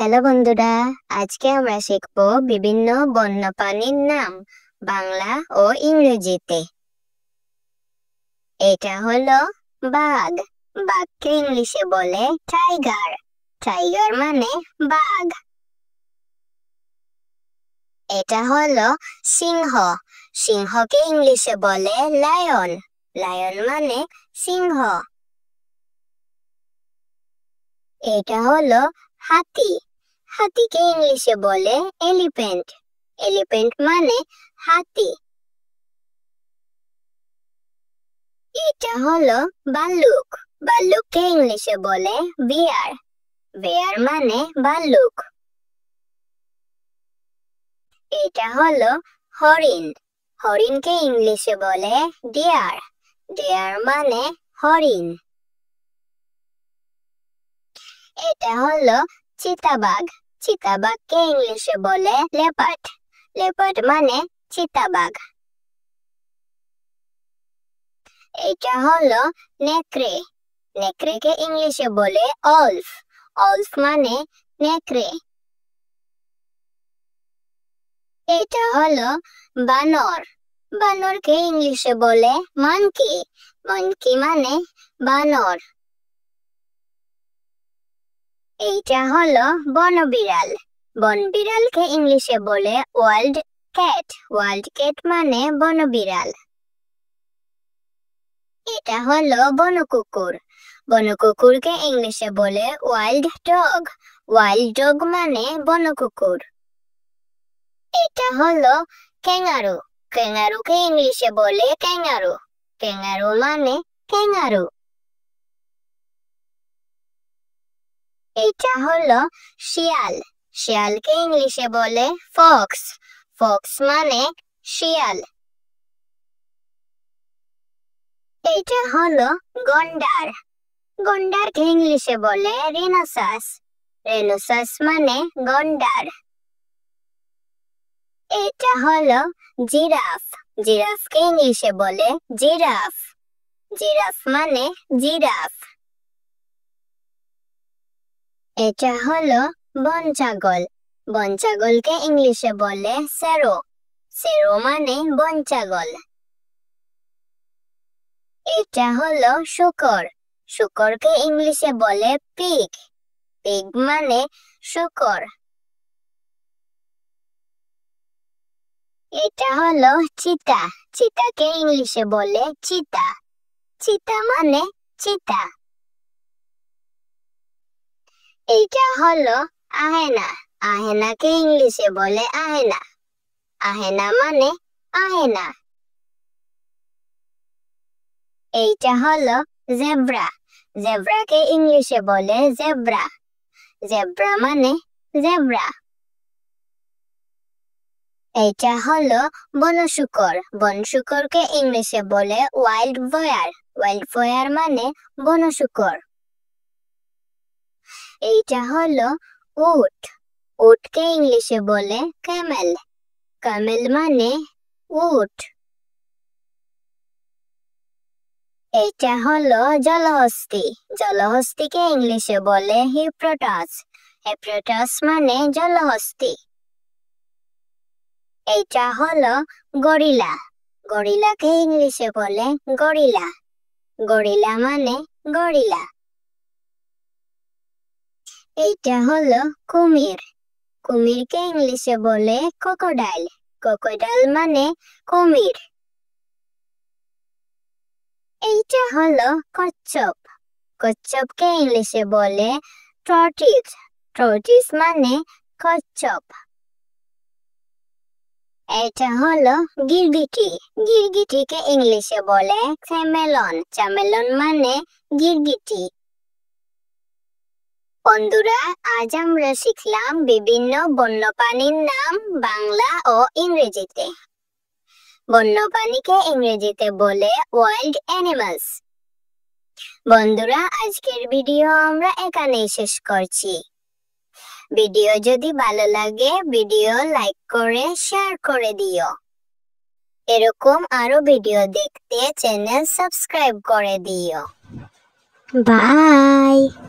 Hello বন্ধুরা, আজকে আমরা শিখব বিভিন্ন বন্যপ্রাণীর নাম বাংলা ও ইংরেজিতে। এটা হলো বাঘ। বাঘকে ইংলিশে বলে টাইগার। টাইগার মানে বাঘ। এটা হলো সিংহ। সিংহকে ইংলিশে বলে লায়ন। লায়ন মানে সিংহ। এটা হলো হাতি। হাতিকে ইংলিশে বলে এলিফ্যান্ট। এলিফ্যান্ট মানে হাতি। এটা হলো ভাল্লুক। ভাল্লুককে ইংলিশে বলে বিয়ার। বিয়ার মানে ভাল্লুক। এটা হলো হরিণ। হরিণকে ইংলিশে বলে ডিয়ার। ডিয়ার মানে হরিণ। এটা হলো চিতাবাঘ। চিতাবাঘকে ইংলিশে বলে লেপার্ড। লেপার্ড মানে চিতাবাঘ। এটা হলো নেকড়ে। নেকড়েকে ইংলিশে বলে ওলফ। ওলফ মানে নেকড়ে। এটা হলো বানর। বানরকে ইংলিশে বলে মানকি। মানকি মানে বানর। এইটা হলো বনবিড়াল। বনবিড়ালকে ইংলিশে বলে ওয়াইল্ড ক্যাট। ওয়াইল্ড ক্যাট মানে বনবিড়াল। এটা হলো বনকুকুর। বনকুকুরকে ইংলিশে বলে ওয়াইল্ড ডগ। ওয়াইল্ড ডগ মানে বনকুকুর। এটা হলো ক্যাঙ্গারু। ক্যাঙ্গারুকে ইংলিশে বলে ক্যাঙ্গারু। ক্যাঙ্গারু মানে ক্যাঙ্গারু। এটা হলো শিয়াল। শিয়ালকে ইংলিশে বলে ফক্স। ফক্স মানে শিয়াল। এটা হলো গন্ডার। গন্ডারকে ইংলিশে বলে রিনোসাস। রিনোসাস মানে গন্ডার। এটা হলো জিরাফ। জিরাফকে ইংলিশে বলে জিরাফ। জিরাফ মানে জিরাফ। এটা হলো বন ছাগল। বন ছাগলকে ইংলিশে বলে সেরো। সেরো মানে বন ছাগল। এটা হলো শূকর। শূকরকে ইংলিশে বলে পিগ। পিগ মানে শূকর। এটা হলো চিতা। চিতাকে ইংলিশে বলে চিতা। চিতা মানে চিতা। এটা হলো আহেনা। আহেনাকে ইংলিশে বলে আহেনা। আহেনা মানে আহেনা। এইটা হলো জেব্রা। জেব্রাকে ইংলিশে বলে জেব্রা। জেব্রা মানে জেব্রা। এইটা হলো বনশূকর। বনশূকরকে ইংলিশে বলে ওয়াইল্ড বয়ার। ওয়াইল্ড বয়ার মানে বনশূকর। এইটা হলো উট। উটকে ইংলিশে বলে ক্যামেল। ক্যামেল মানে উট। এটা হলো জলহস্তী। জলহস্তীকে ইংলিশে বলে হিপ্রোটাস। হিপ্রোটাস মানে জলহস্তী। এইটা হলো গরিলা। গরিলাকে ইংলিশে বলে গরিলা। গরিলা মানে গরিলা। এইটা হলো কুমির। কুমিরকে ইংলিশে বলে ক্রোকোডাইল। ক্রোকোডাইল মানে কুমির। এইটা হলো কচ্ছপ। কচ্ছপকে ইংলিশে বলে টর্টিস। টর্টিস মানে কচ্ছপ। এটা হলো গিরগিটি। গিরগিটিকে ইংলিশে বলে চ্যামেলন। চ্যামেলন মানে গিরগিটি। বন্ধুরা, আজ আমরা শিখলাম বিভিন্ন বন্যপ্রাণীর নাম বাংলা ও ইংরেজিতে। বন্যপ্রাণীকে ইংরেজিতে বলে ওয়াইল্ড অ্যানিমালস। বন্ধুরা, আজকের ভিডিও আমরা এখানেই শেষ করছি। ভিডিও যদি ভালো লাগে ভিডিও লাইক করে শেয়ার করে দিও। এরকম আরো ভিডিও দেখতে চ্যানেল সাবস্ক্রাইব করে দিও। বাই।